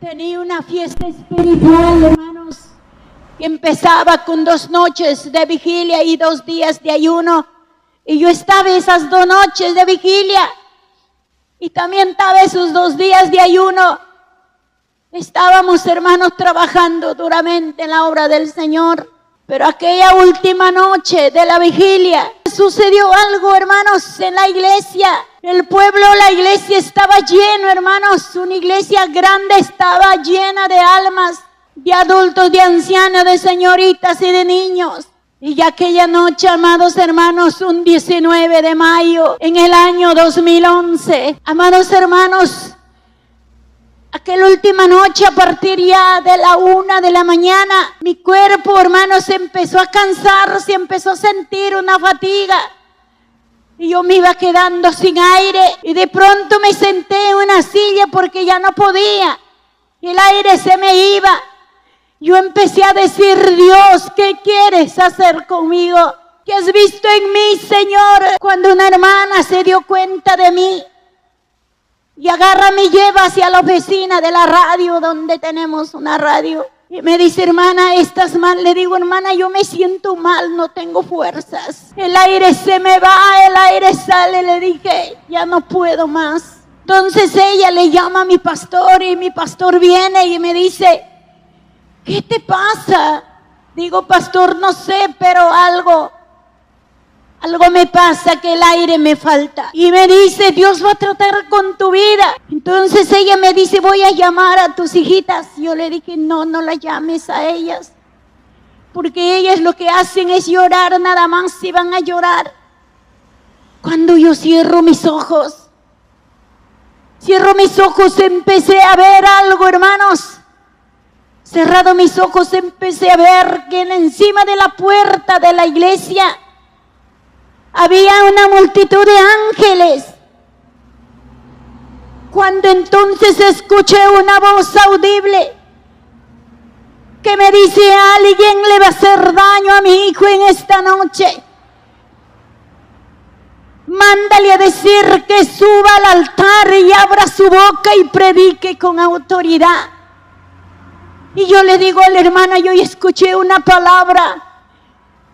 Tenía una fiesta espiritual, hermanos, que empezaba con 2 noches de vigilia y 2 días de ayuno. Y yo estaba esas 2 noches de vigilia y también estaba esos 2 días de ayuno. Estábamos, hermanos, trabajando duramente en la obra del Señor. Pero aquella última noche de la vigilia sucedió algo, hermanos, en la iglesia. El pueblo, la iglesia estaba lleno, hermanos. Una iglesia grande estaba llena de almas, de adultos, de ancianos, de señoritas y de niños. Y aquella noche, amados hermanos, un 19 de mayo en el año 2011, amados hermanos, aquella última noche a partir ya de la 1 de la mañana, mi cuerpo, hermanos, se empezó a cansar, se empezó a sentir una fatiga. Y yo me iba quedando sin aire y de pronto me senté en una silla porque ya no podía. Y el aire se me iba. Yo empecé a decir: Dios, ¿qué quieres hacer conmigo? ¿Qué has visto en mí, Señor? Cuando una hermana se dio cuenta de mí y agarra, me lleva hacia la oficina de la radio, donde tenemos una radio. Y me dice: hermana, ¿estás mal? Le digo: hermana, yo me siento mal, no tengo fuerzas. El aire se me va, el aire sale. Le dije: ya no puedo más. Entonces ella le llama a mi pastor y mi pastor viene y me dice: ¿qué te pasa? Digo: pastor, no sé, pero algo me pasa, que el aire me falta. Y me dice: Dios va a tratar con tu vida. Entonces ella me dice: voy a llamar a tus hijitas. Yo le dije: no las llames a ellas, porque ellas lo que hacen es llorar nada más, y van a llorar. Cuando yo cierro mis ojos, empecé a ver algo, hermanos. Cerrado mis ojos, empecé a ver que encima de la puerta de la iglesia había una multitud de ángeles. Cuando entonces escuché una voz audible que me dice: alguien le va a hacer daño a mi hijo en esta noche. Mándale a decir que suba al altar y abra su boca y predique con autoridad. Y yo le digo a la hermana: yo escuché una palabra,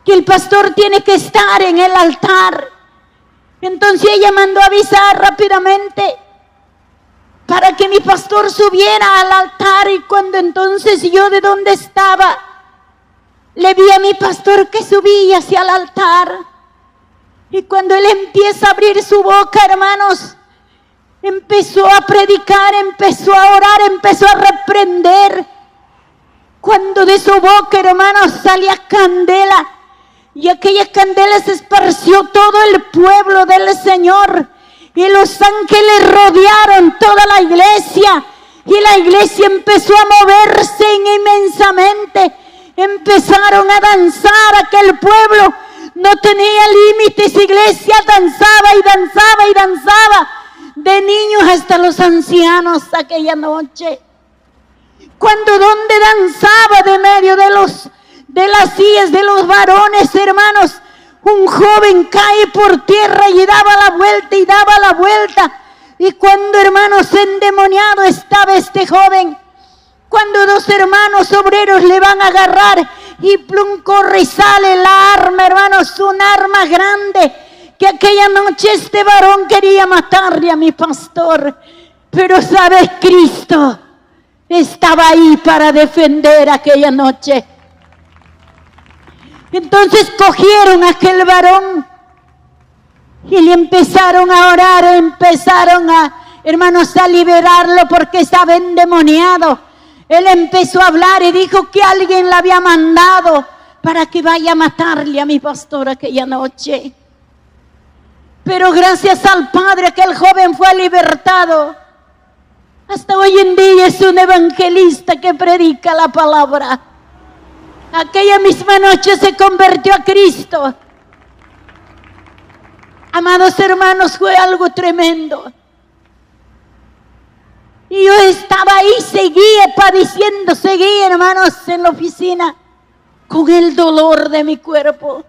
que el pastor tiene que estar en el altar. Entonces ella mandó a avisar rápidamente para que mi pastor subiera al altar. Y cuando entonces yo, de donde estaba, le vi a mi pastor que subía hacia el altar. Y cuando él empieza a abrir su boca, hermanos, empezó a predicar, empezó a orar, empezó a reprender. Cuando de su boca, hermanos, salía candela, y aquella candela se esparció todo el pueblo del Señor, y los ángeles rodearon toda la iglesia, y la iglesia empezó a moverse inmensamente. Empezaron a danzar, aquel pueblo no tenía límites. Iglesia danzaba y danzaba y danzaba, de niños hasta los ancianos aquella noche. Cuando donde danzaba de medio de las sillas de los varones, hermanos, un joven cae por tierra y daba la vuelta y daba la vuelta. Y cuando, hermanos, endemoniado estaba este joven, cuando 2 hermanos obreros le van a agarrar y plum, corre y sale la arma, hermanos, un arma grande, que aquella noche este varón quería matarle a mi pastor. Pero ¿sabes? Cristo estaba ahí para defender aquella noche. Entonces cogieron a aquel varón y le empezaron a orar, empezaron hermanos, a liberarlo porque estaba endemoniado. Él empezó a hablar y dijo que alguien le había mandado para que vaya a matarle a mi pastor aquella noche. Pero gracias al Padre, aquel joven fue libertado. Hasta hoy en día es un evangelista que predica la palabra. Aquella misma noche se convirtió a Cristo. Amados hermanos, fue algo tremendo. Y yo estaba ahí, seguía padeciendo, seguía, hermanos, en la oficina con el dolor de mi cuerpo.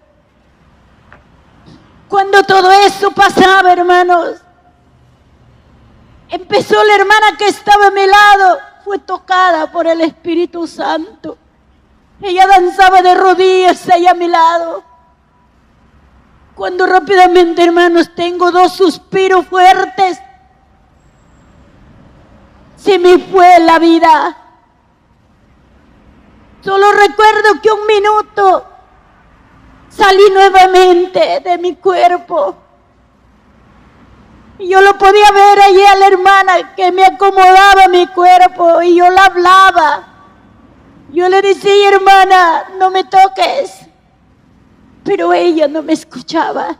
Cuando todo eso pasaba, hermanos, empezó la hermana que estaba a mi lado fue tocada por el Espíritu Santo. Ella danzaba de rodillas ahí a mi lado. Cuando rápidamente, hermanos, tengo dos suspiros fuertes, se me fue la vida. Solo recuerdo que un minuto salí nuevamente de mi cuerpo. Y yo lo podía ver allí a la hermana que me acomodaba mi cuerpo y yo la hablaba. Yo le decía, hermana, no me toques. Pero ella no me escuchaba.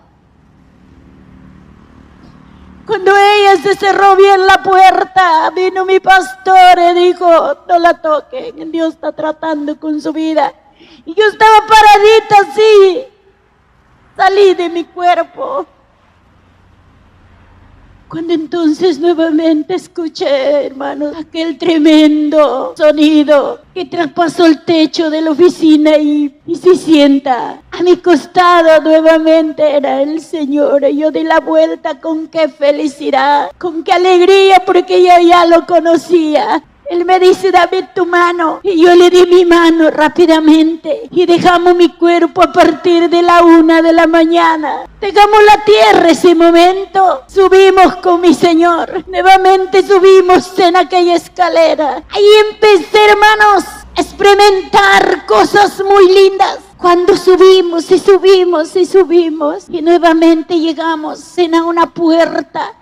Cuando ella se cerró bien la puerta, vino mi pastor y dijo, no la toquen, Dios está tratando con su vida. Y yo estaba paradita así, salí de mi cuerpo. Cuando entonces nuevamente escuché, hermanos, aquel tremendo sonido que traspasó el techo de la oficina y se sienta a mi costado nuevamente era el Señor. Y yo di la vuelta con qué felicidad, con qué alegría, porque yo ya lo conocía. Él me dice, dame tu mano. Y yo le di mi mano rápidamente. Y dejamos mi cuerpo a partir de la 1 de la mañana. Dejamos la tierra ese momento. Subimos con mi Señor. Nuevamente subimos en aquella escalera. Ahí empecé, hermanos, a experimentar cosas muy lindas. Cuando subimos y subimos y subimos. Y nuevamente llegamos en una puerta.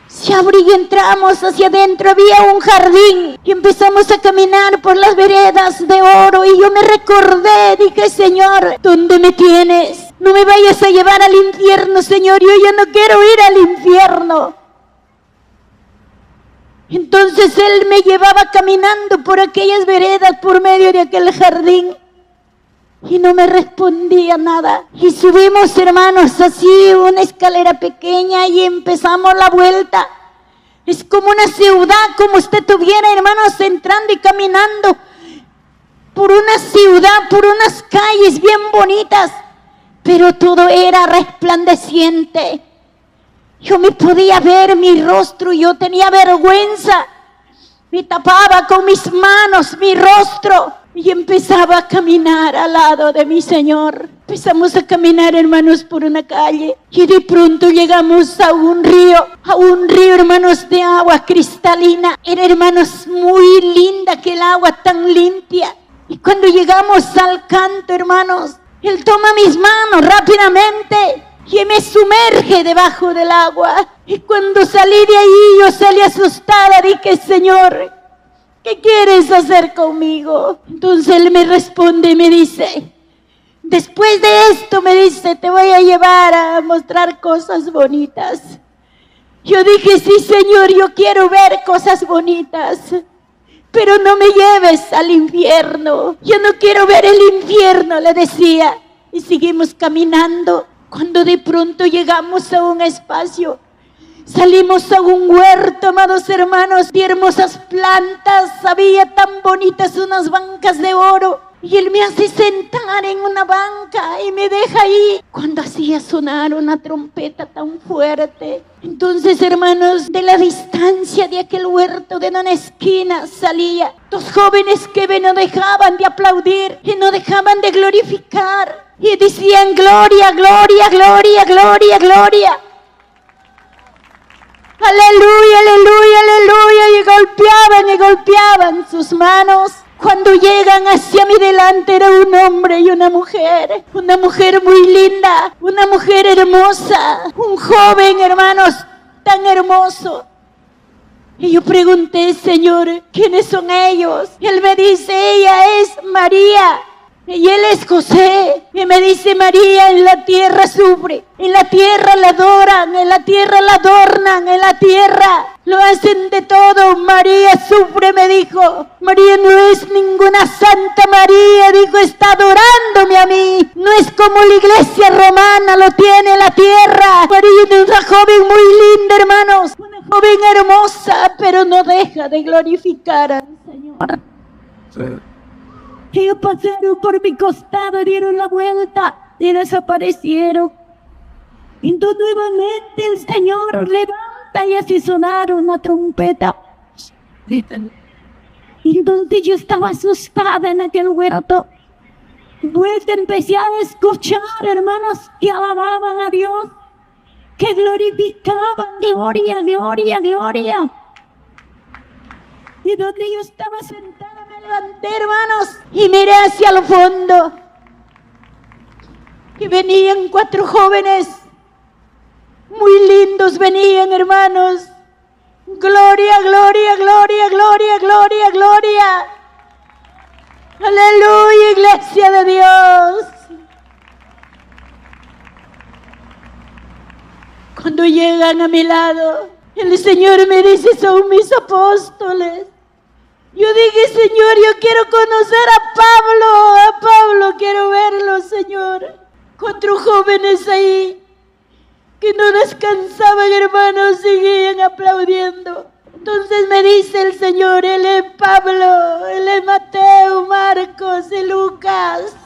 Se abrió y entramos hacia adentro, había un jardín y empezamos a caminar por las veredas de oro y yo me recordé, dije, Señor, ¿dónde me tienes? No me vayas a llevar al infierno, Señor, yo ya no quiero ir al infierno. Entonces Él me llevaba caminando por aquellas veredas, por medio de aquel jardín. Y no me respondía nada. Y subimos, hermanos, así una escalera pequeña y empezamos la vuelta. Es como una ciudad, como usted tuviera, hermanos, entrando y caminando por una ciudad, por unas calles bien bonitas. Pero todo era resplandeciente. Yo me podía ver mi rostro, yo tenía vergüenza. Me tapaba con mis manos mi rostro. Y empezaba a caminar al lado de mi Señor. Empezamos a caminar, hermanos, por una calle. Y de pronto llegamos a un río, hermanos, de agua cristalina. Era, hermanos, muy linda aquel agua tan limpia. Y cuando llegamos al canto, hermanos, Él toma mis manos rápidamente y me sumerge debajo del agua. Y cuando salí de ahí, yo salí asustada. Dije, Señor, ¿qué quieres hacer conmigo? Entonces Él me responde y me dice, después de esto, me dice, te voy a llevar a mostrar cosas bonitas. Yo dije, sí, Señor, yo quiero ver cosas bonitas, pero no me lleves al infierno. Yo no quiero ver el infierno, le decía. Y seguimos caminando, cuando de pronto llegamos a un espacio. Salimos a un huerto, amados hermanos, de hermosas plantas, había tan bonitas unas bancas de oro. Y Él me hace sentar en una banca y me deja ahí. Cuando hacía sonar una trompeta tan fuerte. Entonces, hermanos, de la distancia de aquel huerto, de una esquina, salía dos jóvenes que no dejaban de aplaudir y no dejaban de glorificar. Y decían, gloria, gloria, gloria, gloria, gloria. Aleluya, aleluya, aleluya. Y golpeaban sus manos. Cuando llegan hacia mi delante era un hombre y una mujer muy linda, una mujer hermosa, un joven, hermanos, tan hermoso. Y yo pregunté, Señor, ¿quiénes son ellos? Y Él me dice, ella es María. Y Él es José. Y me dice, María en la tierra sufre, en la tierra la adoran, en la tierra la adornan, en la tierra lo hacen de todo. María sufre, me dijo. María no es ninguna santa. María, dijo, está adorándome a mí. No es como la iglesia romana lo tiene en la tierra. María es una joven muy linda, hermanos. Una joven hermosa, pero no deja de glorificar al Señor. Sí. Ellos pasaron por mi costado, dieron la vuelta y desaparecieron. Entonces nuevamente el Señor levanta y así sonaron una trompeta. Entonces yo estaba asustada en aquel huerto. Pues empecé a escuchar, hermanos, que alababan a Dios, que glorificaban, gloria, gloria, gloria. Y donde yo estaba sentada me levanté, hermanos, y miré hacia el fondo. Y venían 4 jóvenes, muy lindos venían, hermanos. Gloria, gloria, gloria, gloria, gloria, gloria. Aleluya, iglesia de Dios. Cuando llegan a mi lado, el Señor me dice, son mis apóstoles. Yo dije, Señor, yo quiero conocer a Pablo quiero verlo, Señor. 4 jóvenes ahí, que no descansaban, hermanos, seguían aplaudiendo. Entonces me dice el Señor, él es Pablo, él es Mateo, Marcos y Lucas.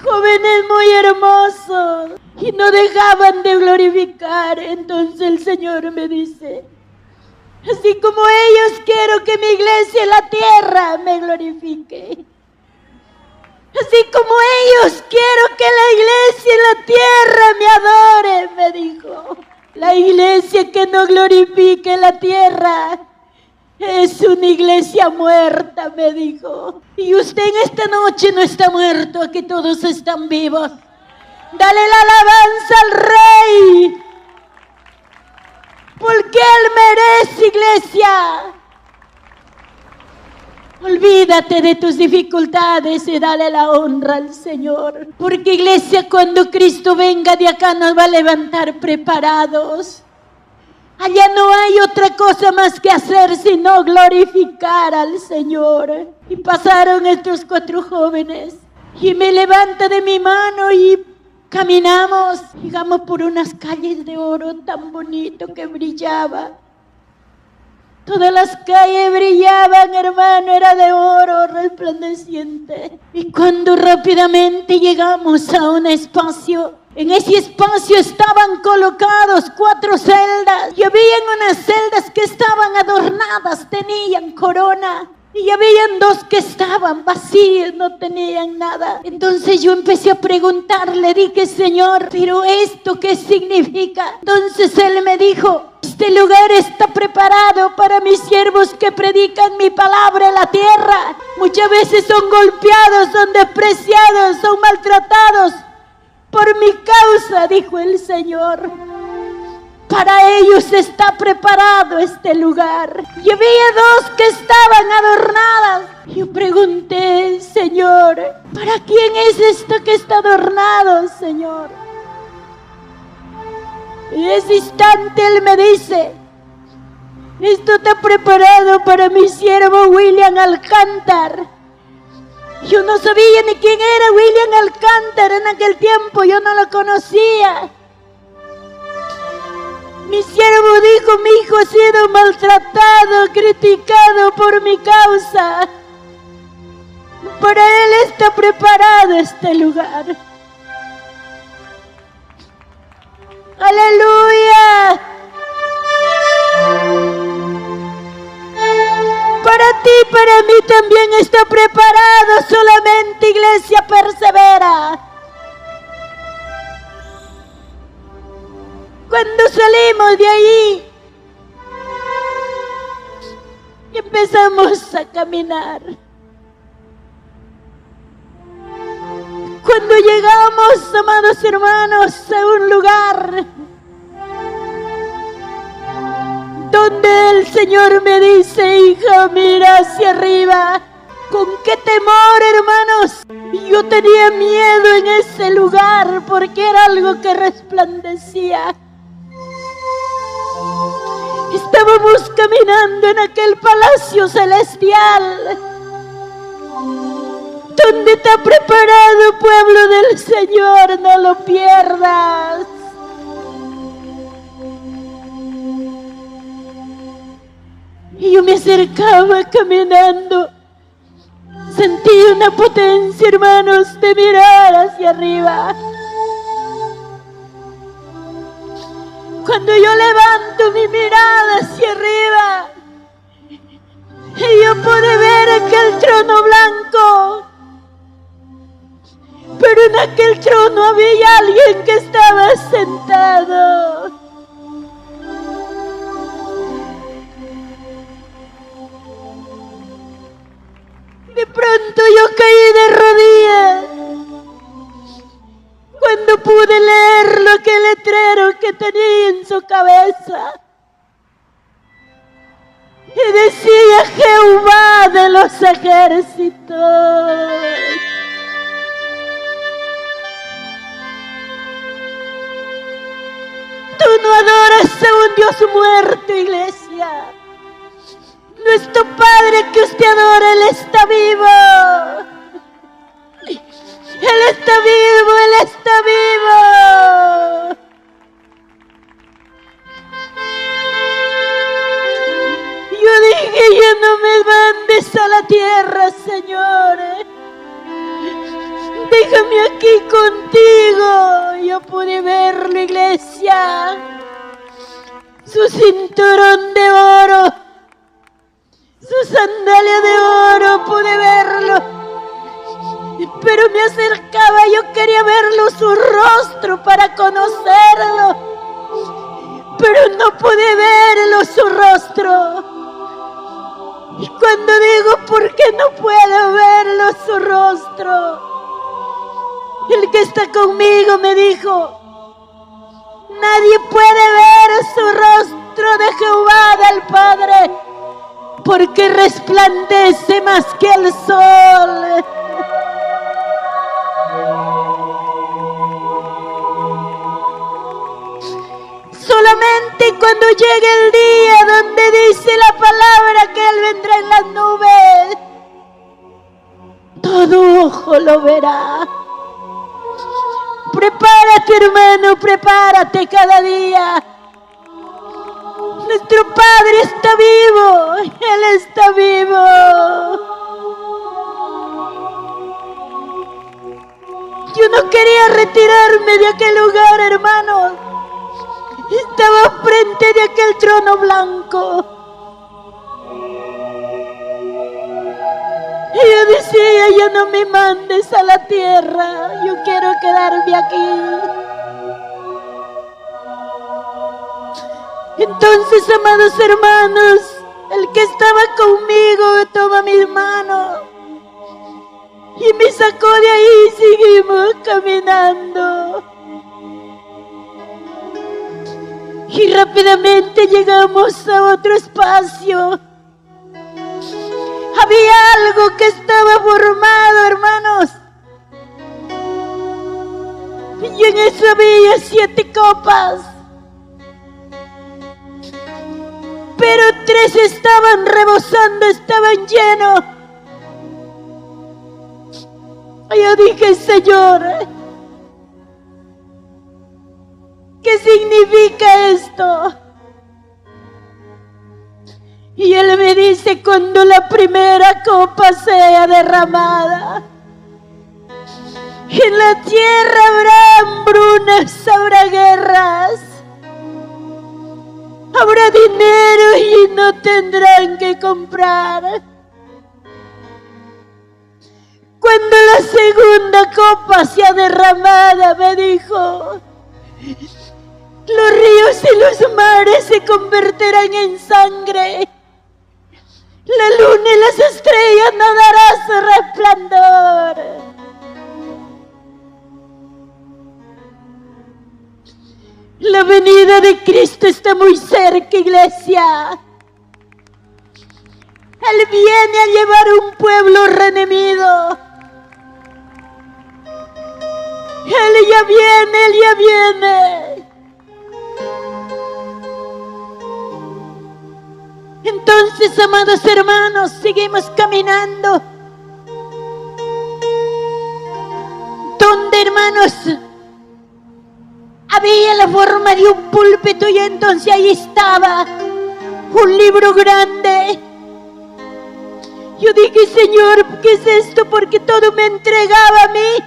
Jóvenes muy hermosos y no dejaban de glorificar. Entonces el Señor me dice, así como ellos quiero que mi iglesia en la tierra me glorifique. Así como ellos quiero que la iglesia en la tierra me adore, me dijo. La iglesia que no glorifique la tierra es una iglesia muerta, me dijo. Y usted en esta noche no está muerto, aquí todos están vivos. Dale la alabanza al Rey, porque Él merece, iglesia. Olvídate de tus dificultades y dale la honra al Señor. Porque, iglesia, cuando Cristo venga de acá nos va a levantar preparados. Allá no hay otra cosa más que hacer sino glorificar al Señor. Y pasaron estos 4 jóvenes y me levanta de mi mano y caminamos. Llegamos por unas calles de oro tan bonito que brillaba. Todas las calles brillaban, hermano, era de oro resplandeciente. Y cuando rápidamente llegamos a un espacio, en ese espacio estaban colocados 4 celdas. Y habían unas celdas que estaban adornadas, tenían corona. Y habían 2 que estaban vacías, no tenían nada. Entonces yo empecé a preguntarle, dije, Señor, ¿pero esto qué significa? Entonces Él me dijo, este lugar está preparado para mis siervos que predican mi palabra en la tierra. Muchas veces son golpeados, son despreciados, son maltratados por mi causa, dijo el Señor. Para ellos está preparado este lugar. Y había 2 que estaban adornadas. Yo pregunté, Señor, ¿para quién es esto que está adornado, Señor? En ese instante Él me dice, esto está preparado para mi siervo William Alcántar. Yo no sabía ni quién era William Alcántar en aquel tiempo, yo no lo conocía. Mi siervo dijo, mi hijo ha sido maltratado, criticado por mi causa. Para él está preparado este lugar. ¡Aleluya! Para ti, para mí también está preparado. Solamente, iglesia, persevera. Cuando salimos de ahí, empezamos a caminar. Cuando llegamos, amados hermanos, a un lugar donde el Señor me dice, hija, mira hacia arriba. ¿Con qué temor, hermanos? Yo tenía miedo en ese lugar porque era algo que resplandecía. Estábamos caminando en aquel palacio celestial donde está preparado, pueblo del Señor, no lo pierdas. Y yo me acercaba caminando, sentí una potencia, hermanos, de mirar hacia arriba. Cuando yo levanto mi mirada hacia arriba, pronto no había alguien que estaba sentado. De pronto yo caí de rodillas cuando pude leer lo que el letrero que tenía en su cabeza. Y decía: Jehová de los ejércitos. Tú no adoras a un Dios muerto, iglesia. Nuestro Padre que usted adora, Él está vivo. Él está vivo, Él está vivo. Yo dije: ya no me mandes a la tierra, Señor. Déjame aquí contigo. Yo pude verlo, iglesia. Su cinturón de oro, su sandalia de oro, pude verlo. Pero me acercaba, yo quería verlo, su rostro, para conocerlo. Pero no pude verlo, su rostro. Y cuando digo: ¿por qué no puedo verlo, su rostro? El que está conmigo me dijo: nadie puede ver su rostro de Jehová del Padre, porque resplandece más que el sol. Solamente cuando llegue el día donde dice la palabra que Él vendrá en las nubes, todo ojo lo verá. Prepárate, hermano, prepárate cada día. Nuestro Padre está vivo, Él está vivo. Yo no quería retirarme de aquel lugar, hermanos. Estaba frente de aquel trono blanco. Y yo decía: ya no me mandes a la tierra, yo quiero quedarme aquí. Entonces, amados hermanos, el que estaba conmigo toma mis manos y me sacó de ahí y seguimos caminando. Y rápidamente llegamos a otro espacio. Había algo que estaba formado, hermanos. Y en eso había 7 copas. Pero 3 estaban rebosando, estaban llenos. Y yo dije: Señor, ¿qué significa esto? Y Él me dice: cuando la primera copa sea derramada, en la tierra habrá hambrunas, habrá guerras, habrá dinero y no tendrán que comprar. Cuando la segunda copa sea derramada, me dijo, los ríos y los mares se convertirán en sangre. La luna y las estrellas no darán su resplandor. La venida de Cristo está muy cerca, iglesia. Él viene a llevar un pueblo redimido. Él ya viene, Él ya viene. Entonces, amados hermanos, seguimos caminando. Donde, hermanos, había la forma de un púlpito y entonces ahí estaba un libro grande. Yo dije, Señor, ¿qué es esto? Porque todo me entregaba a mí.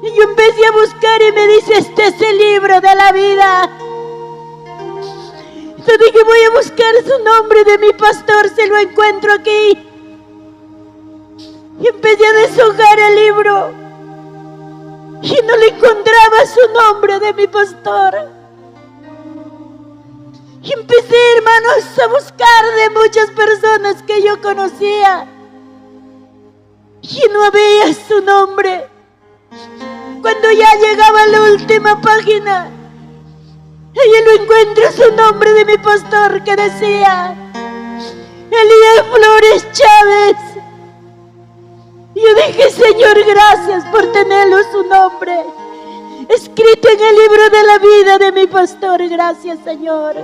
Y yo empecé a buscar y me dice, este es el libro de la vida. Yo dije, voy a buscar su nombre de mi pastor, se lo encuentro aquí. Y empecé a deshojar el libro. y no le encontraba su nombre de mi pastor. Y empecé, hermanos, a buscar de muchas personas que yo conocía y no había su nombre. Cuando ya llegaba a la última página, ahí lo encuentro su nombre de mi pastor, que decía Elías Flores Chávez. Yo dije: Señor, gracias por tenerlo su nombre escrito en el libro de la vida de mi pastor. Gracias, Señor.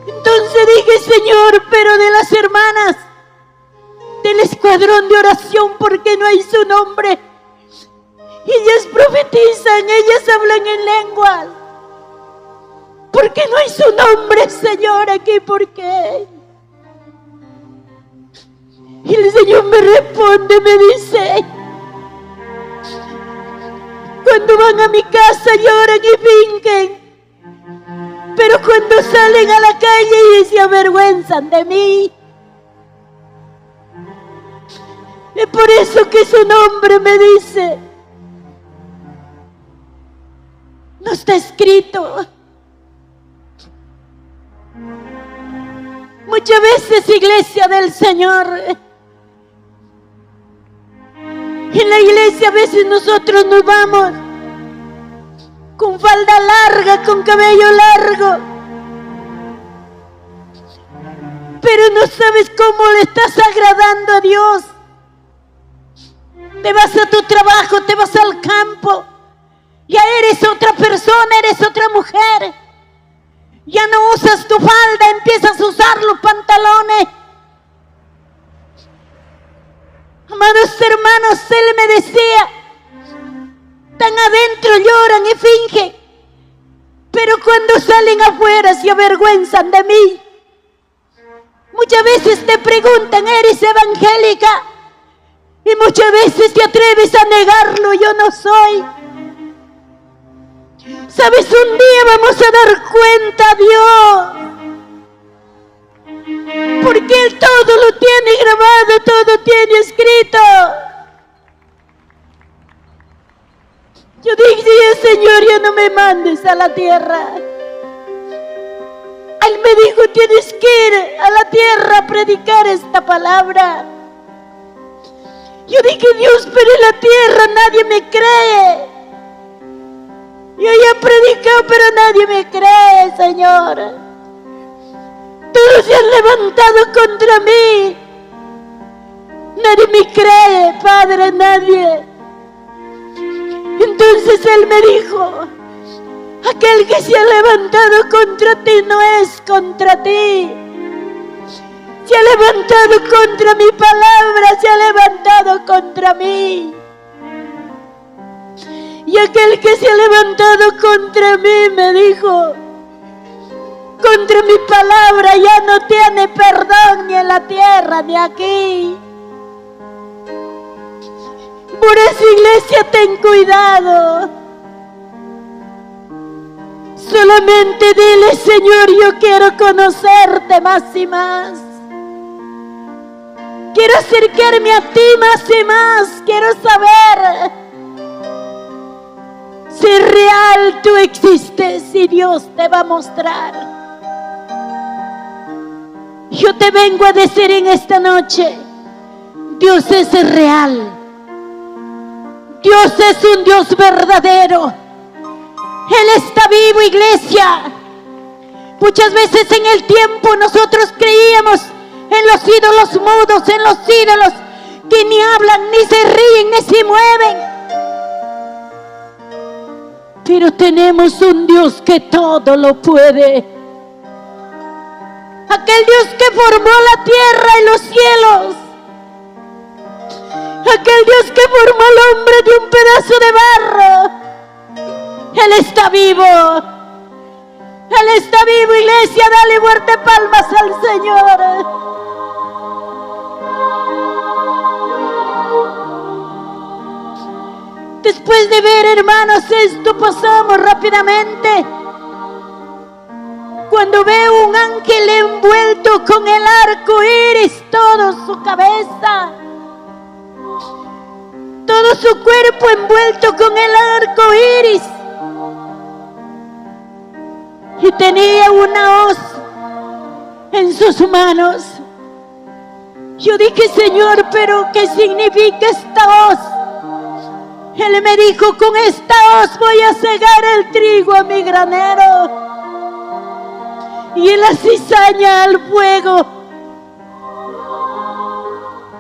Entonces dije: Señor, pero de las hermanas del escuadrón de oración, ¿por qué no hay su nombre? Ellas profetizan, ellas hablan en lenguas. ¿Por qué no hay su nombre, Señor, aquí? ¿Por qué? Y el Señor me responde, me dice: cuando van a mi casa lloran y fingen, pero cuando salen a la calle y se avergüenzan de mí. Es por eso que su nombre, me dice, no está escrito. Muchas veces, iglesia del Señor, en la iglesia a veces nosotros nos vamos con falda larga, con cabello largo, pero no sabes cómo le estás agradando a Dios. Te vas a tu trabajo, te vas al campo, ya eres otra persona, eres otra mujer. Ya no usas tu falda, empiezas a usar los pantalones. Amados hermanos, él me decía: tan adentro lloran y fingen, pero cuando salen afuera se avergüenzan de mí. Muchas veces te preguntan: ¿eres evangélica? Y muchas veces te atreves a negarlo: yo no soy. ¿Sabes? Un día vamos a dar cuenta a Dios, porque Él todo lo tiene grabado, todo tiene escrito. Yo dije: Señor, ya no me mandes a la tierra. Él me dijo: tienes que ir a la tierra a predicar esta palabra. Yo dije: Dios, pero en la tierra nadie me cree. Yo ya he predicado, pero nadie me cree, Señor. Todos se han levantado contra mí. Nadie me cree, Padre, nadie. Entonces Él me dijo: aquel que se ha levantado contra ti no es contra ti. Se ha levantado contra mi palabra, se ha levantado contra mí. Y aquel que se ha levantado contra mí, me dijo, contra mi palabra ya no tiene perdón, ni en la tierra ni aquí. Por eso, iglesia, ten cuidado. Solamente dile: Señor, yo quiero conocerte más y más. Quiero acercarme a ti más y más. Quiero saber si real tú existes y Dios te va a mostrar. Yo te vengo a decir en esta noche: Dios es real. Dios es un Dios verdadero. Él está vivo, iglesia. Muchas veces en el tiempo nosotros creíamos en los ídolos mudos, en los ídolos que ni hablan, ni se ríen, ni se mueven. Pero tenemos un Dios que todo lo puede. Aquel Dios que formó la tierra y los cielos. Aquel Dios que formó al hombre de un pedazo de barro. Él está vivo. Él está vivo, iglesia. Dale fuerte palmas al Señor. Después de ver, hermanos, esto, pasamos rápidamente. Cuando veo un ángel envuelto con el arco iris todo su cabeza. todo su cuerpo envuelto con el arco iris, y tenía una hoz en sus manos. Yo dije, Señor, ¿pero qué significa esta hoz? Él me dijo, con esta hoz voy a cegar el trigo a mi granero y la cizaña al fuego.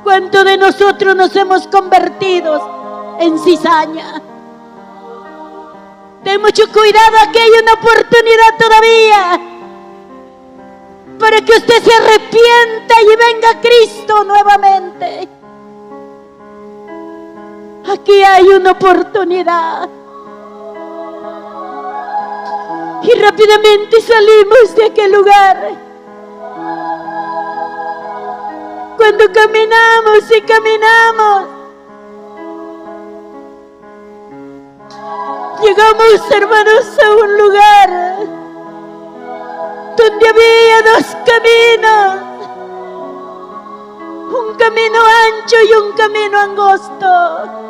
¿Cuántos de nosotros nos hemos convertido en cizaña? Ten mucho cuidado, aquí hay una oportunidad todavía para que usted se arrepienta y venga a Cristo nuevamente. Aquí hay una oportunidad. Y rápidamente salimos de aquel lugar. Cuando caminamos y caminamos, llegamos, hermanos, a un lugar donde había dos caminos, un camino ancho y un camino angosto.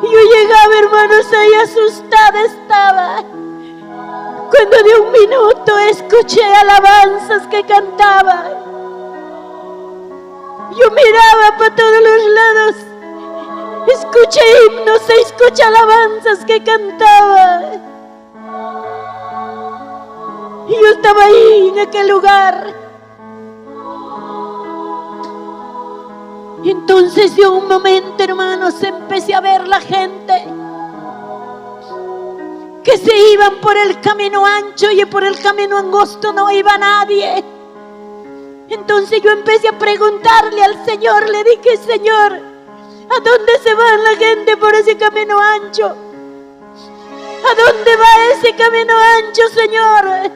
Y yo llegaba, hermanos, ahí asustada estaba, cuando de un minuto escuché alabanzas que cantaban. Yo miraba para todos los lados, escuché himnos, escuché alabanzas que cantaban. Y yo estaba ahí en aquel lugar. Y entonces de un momento, hermanos, empecé a ver la gente que se iban por el camino ancho y por el camino angosto no iba nadie. Entonces yo empecé a preguntarle al Señor, le dije, Señor, ¿a dónde se va la gente por ese camino ancho? ¿A dónde va ese camino ancho, Señor?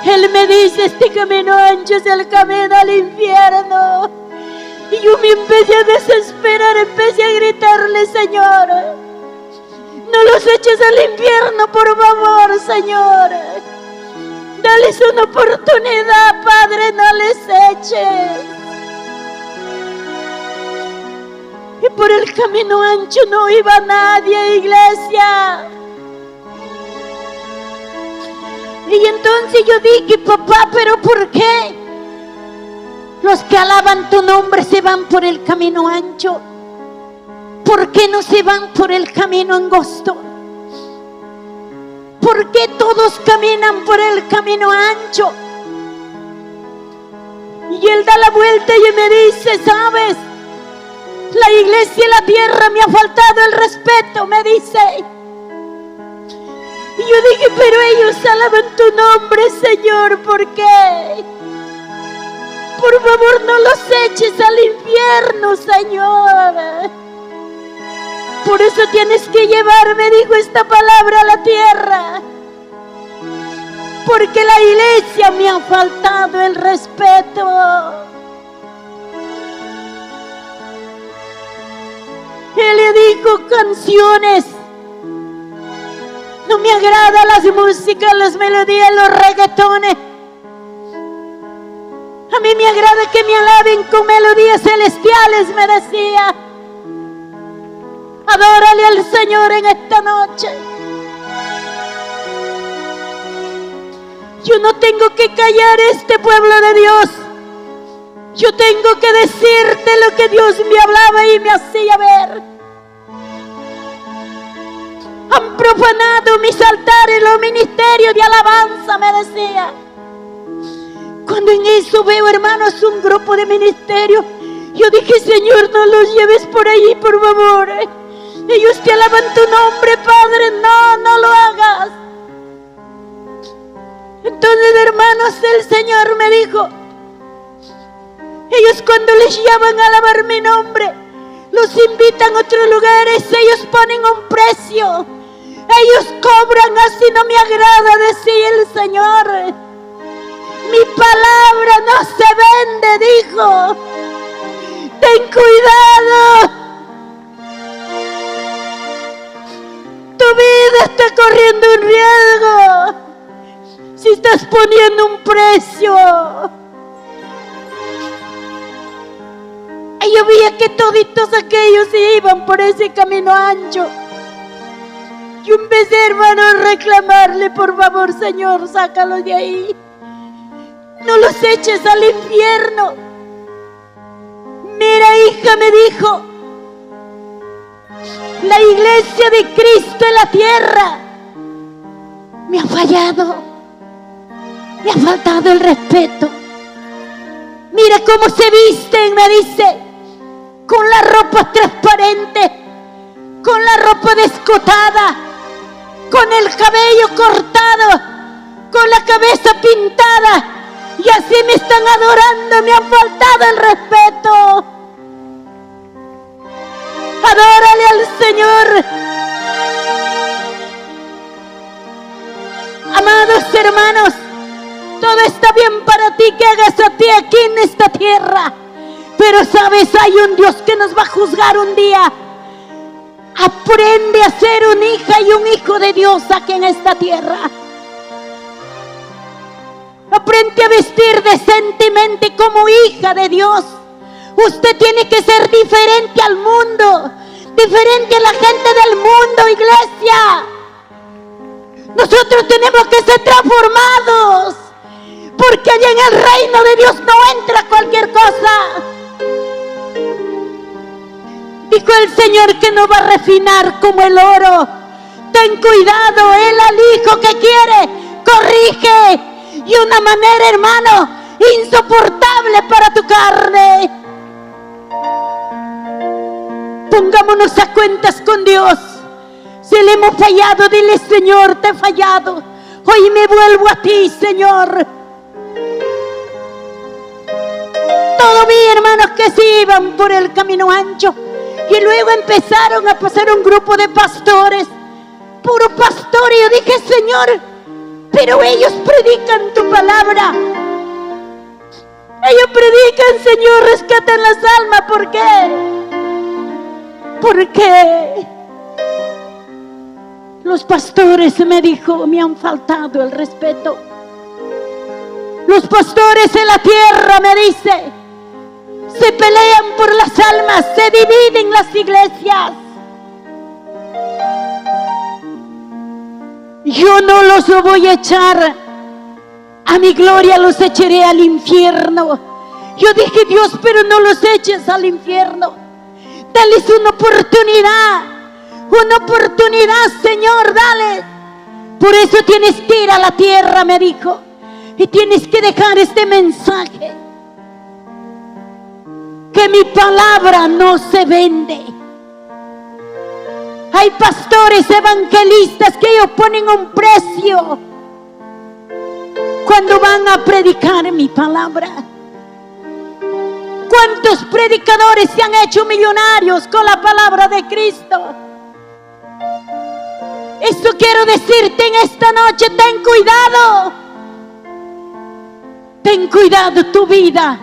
Él me dice, este camino ancho es el camino al infierno. Y yo me empecé a desesperar, empecé a gritarle, Señor, no los eches al infierno, por favor, Señor. Dales una oportunidad, Padre, no les eches. Y por el camino ancho no iba nadie, iglesia. Y entonces yo dije, papá, ¿pero por qué? Los que alaban tu nombre se van por el camino ancho. ¿Por qué no se van por el camino angosto? ¿Por qué todos caminan por el camino ancho? Y él da la vuelta y me dice, ¿sabes? La iglesia y la tierra me ha faltado el respeto, me dice. Y yo dije, pero ellos alaban tu nombre, Señor, ¿por qué? Por favor, no los eches al infierno, Señor. Por eso tienes que llevarme, dijo, esta palabra a la tierra. Porque la iglesia me ha faltado el respeto. Él le dijo, canciones. No me agrada las músicas, las melodías, los reggaetones. A mí me agrada que me alaben con melodías celestiales, me decía. Adórale al Señor en esta noche. Yo no tengo que callar este pueblo de Dios. Yo tengo que decirte lo que Dios me hablaba y me hacía ver. Han profanado mis altares, los ministerios de alabanza, me decía. Cuando en eso veo, hermanos, un grupo de ministerios, yo dije, Señor, no los lleves por ahí, por favor. Ellos te alaban tu nombre, Padre. No, no lo hagas. Entonces, hermanos, el Señor me dijo, ellos cuando les llaman a alabar mi nombre, los invitan a otros lugares, ellos ponen un precio. Ellos cobran, así no me agrada, decía el Señor. Mi palabra no se vende, dijo. Ten cuidado. Tu vida está corriendo un riesgo si estás poniendo un precio. Y yo veía que toditos aquellos iban por ese camino ancho. Yo empecé, hermano, a reclamarle: por favor, Señor, sácalos de ahí. No los eches al infierno. Mira, hija, me dijo, la iglesia de Cristo en la tierra me ha fallado. Me ha faltado el respeto. Mira cómo se visten, me dice, con la ropa transparente, con la ropa descotada, con el cabello cortado, con la cabeza pintada, y así me están adorando. Me han faltado el respeto. Adórale al Señor. Amados hermanos, todo está bien para ti, que hagas a ti aquí en esta tierra, pero sabes, hay un Dios que nos va a juzgar un día. Aprende a ser una hija y un hijo de Dios aquí en esta tierra. Aprende a vestir decentemente como hija de Dios. Usted tiene que ser diferente al mundo, diferente a la gente del mundo, iglesia. Nosotros tenemos que ser transformados, porque allá en el reino de Dios no entra cualquier cosa. Dijo el Señor que nos va a refinar como el oro. Ten cuidado, Él al hijo que quiere corrige, y una manera, hermano, insoportable para tu carne. Pongámonos a cuentas con Dios. Si le hemos fallado, dile: Señor, te he fallado. Hoy me vuelvo a ti, Señor. Todos mis hermanos que se iban por el camino ancho, y luego empezaron a pasar un grupo de pastores, puro pastor, y yo dije: Señor, pero ellos predican tu palabra. Ellos predican, Señor, rescatan las almas. ¿Por qué? ¿Por qué? Los pastores, me dijo, me han faltado el respeto. Los pastores en la tierra, me dice, se pelean por las almas, se dividen las iglesias. Yo no los voy a echar a mi gloria, los echaré al infierno. Yo dije: Dios, pero no los eches al infierno. Dales una oportunidad, Señor, dale. Por eso tienes que ir a la tierra, me dijo, y tienes que dejar este mensaje: que mi palabra no se vende. Hay pastores evangelistas que ellos ponen un precio cuando van a predicar mi palabra. ¿Cuántos predicadores se han hecho millonarios con la palabra de Cristo? Esto quiero decirte en esta noche: ten cuidado. Ten cuidado, tu vida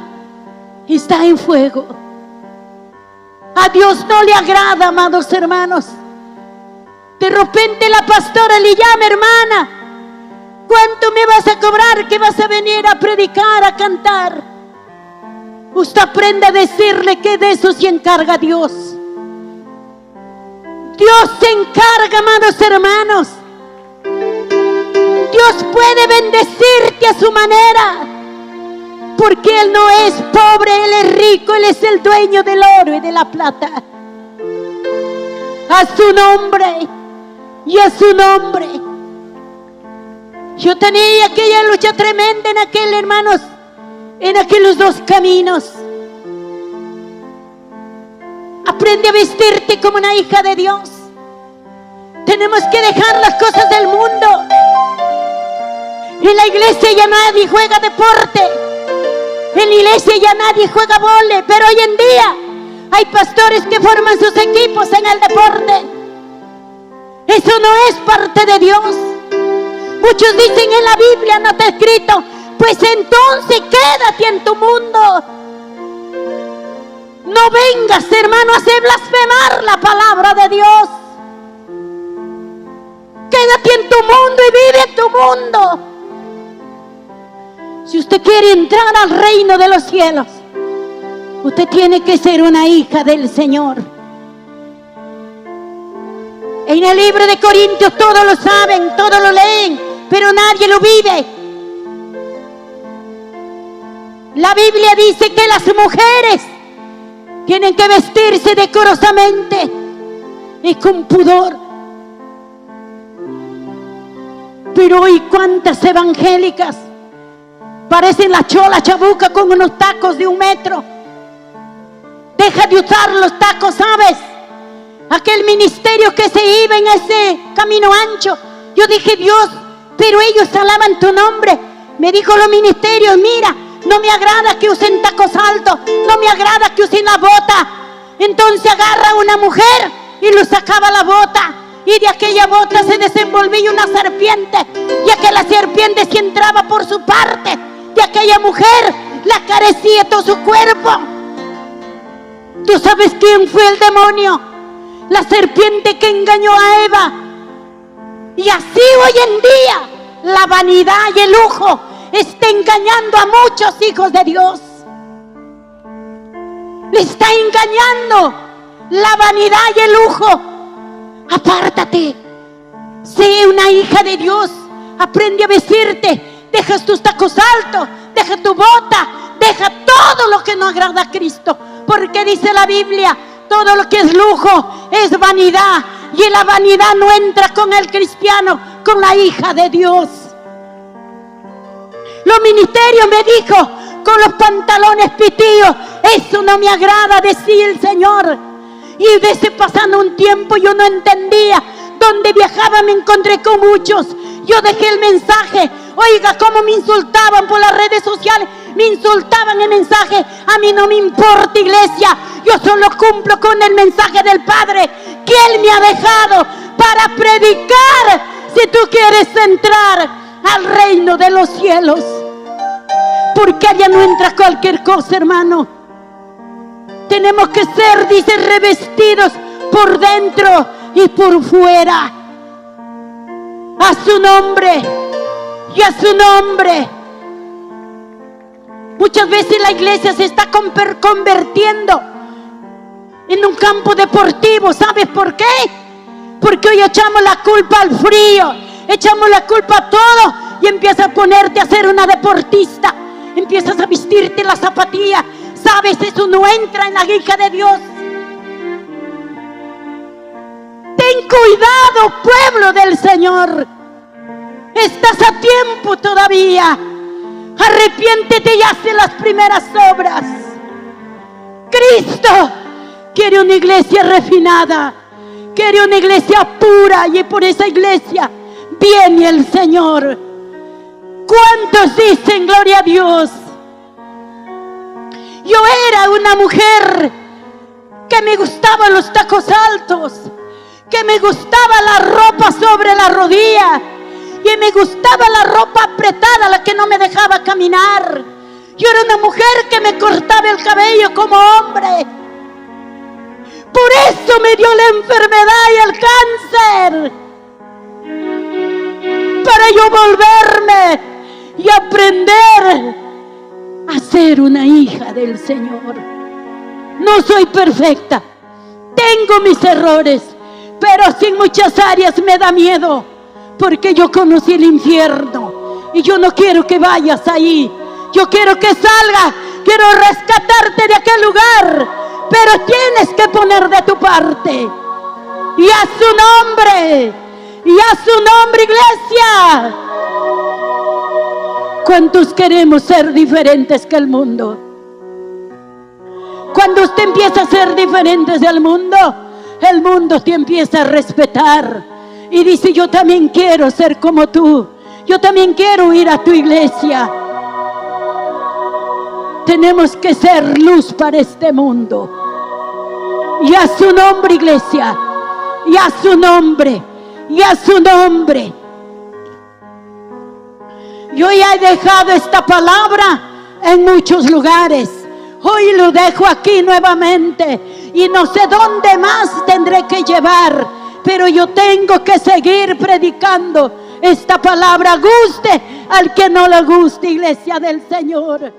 está en fuego. A Dios no le agrada, amados hermanos. De repente la pastora le llama: hermana, ¿cuánto me vas a cobrar que vas a venir a predicar, a cantar? Usted aprende a decirle que de eso se encarga Dios. Dios se encarga, amados hermanos. Dios puede bendecirte a su manera, porque Él no es pobre, Él es rico, Él es el dueño del oro y de la plata. A su nombre y a su nombre. Yo tenía aquella lucha tremenda en aquel, hermanos, en aquellos dos caminos. Aprende a vestirte como una hija de Dios. Tenemos que dejar las cosas del mundo. En la iglesia ya nadie juega deporte. En la iglesia ya nadie juega vóley. Pero hoy en día hay pastores que forman sus equipos en el deporte. Eso no es parte de Dios. Muchos dicen: en la Biblia no está escrito. Pues entonces quédate en tu mundo. No vengas, hermano, a hacer blasfemar la palabra de Dios. Quédate en tu mundo y vive en tu mundo. Si usted quiere entrar al reino de los cielos, Usted tiene que ser una hija del Señor. En el libro de Corintios todos lo saben, todos lo leen, pero nadie lo vive. La Biblia dice que las mujeres tienen que vestirse decorosamente y con pudor. Pero hoy cuántas evangélicas parecen la chola chabuca con unos tacos de 1 metro. Deja de usar los tacos, ¿sabes? Aquel ministerio que se iba en ese camino ancho. Yo dije, Dios, pero ellos alaban tu nombre. Me dijo los ministerios, mira, no me agrada que usen tacos altos, no me agrada que usen la bota. Entonces agarra a una mujer y lo sacaba la bota. Y de aquella bota se desenvolvía una serpiente. Y aquella serpiente si entraba por su parte de aquella mujer, la acariciaba todo su cuerpo. ¿Tú sabes quién fue el demonio? La serpiente que engañó a Eva. Y así hoy en día la vanidad y el lujo está engañando a muchos hijos de Dios. Le está engañando la vanidad y el lujo. Apártate, sé una hija de Dios, aprende a vestirte, deja tus tacos altos, deja tu bota, deja todo lo que no agrada a Cristo, porque dice la Biblia, todo lo que es lujo es vanidad, y la vanidad no entra con el cristiano, con la hija de Dios. Los ministerios me dijo, con los pantalones pitíos, eso no me agrada, decía el Señor. Y desde pasando un tiempo yo no entendía. Donde viajaba me encontré con muchos. Yo dejé el mensaje. Oiga, cómo me insultaban por las redes sociales. Me insultaban el mensaje. A mí no me importa, iglesia. Yo solo cumplo con el mensaje del Padre que Él me ha dejado para predicar. Si tú quieres entrar al reino de los cielos, porque allá no entra cualquier cosa, hermano. Tenemos que ser, dice, revestidos por dentro y por fuera. A su nombre y a su nombre. Muchas veces la iglesia se está convirtiendo en un campo deportivo. ¿Sabes por qué? Porque hoy echamos la culpa al frío, echamos la culpa a todo y empiezas a ponerte a ser una deportista. Empiezas a vestirte la zapatilla. ¿Sabes? Eso no entra en la hija de Dios. Ten cuidado, pueblo del Señor. Estás a tiempo todavía. Arrepiéntete y haz las primeras obras. Cristo quiere una iglesia refinada. Quiere una iglesia pura, y por esa iglesia viene el Señor. ¿Cuántos dicen gloria a Dios? Yo era una mujer que me gustaban los tacos altos, que me gustaba la ropa sobre la rodilla, y me gustaba la ropa apretada, la que no me dejaba caminar. Yo era una mujer que me cortaba el cabello como hombre. Por eso me dio la enfermedad y el cáncer, para yo volverme y aprender a ser una hija del Señor. No soy perfecta, tengo mis errores, pero sí en muchas áreas me da miedo, porque yo conocí el infierno y yo no quiero que vayas ahí. Yo quiero que salgas, quiero rescatarte de aquel lugar, pero tienes que poner de tu parte. Y a su nombre, y a su nombre, iglesia. ¿Cuántos queremos ser diferentes que el mundo? Cuando usted empieza a ser diferente del mundo, el mundo te empieza a respetar. Y dice, yo también quiero ser como tú. Yo también quiero ir a tu iglesia. Tenemos que ser luz para este mundo. Y a su nombre, iglesia. Y a su nombre. Y a su nombre. Yo ya he dejado esta palabra en muchos lugares. Hoy lo dejo aquí nuevamente. Y no sé dónde más tendré que llevar. Pero yo tengo que seguir predicando esta palabra. Guste al que no le guste, iglesia del Señor.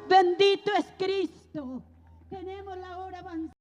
Bendito es Cristo. tenemos la hora avanzada.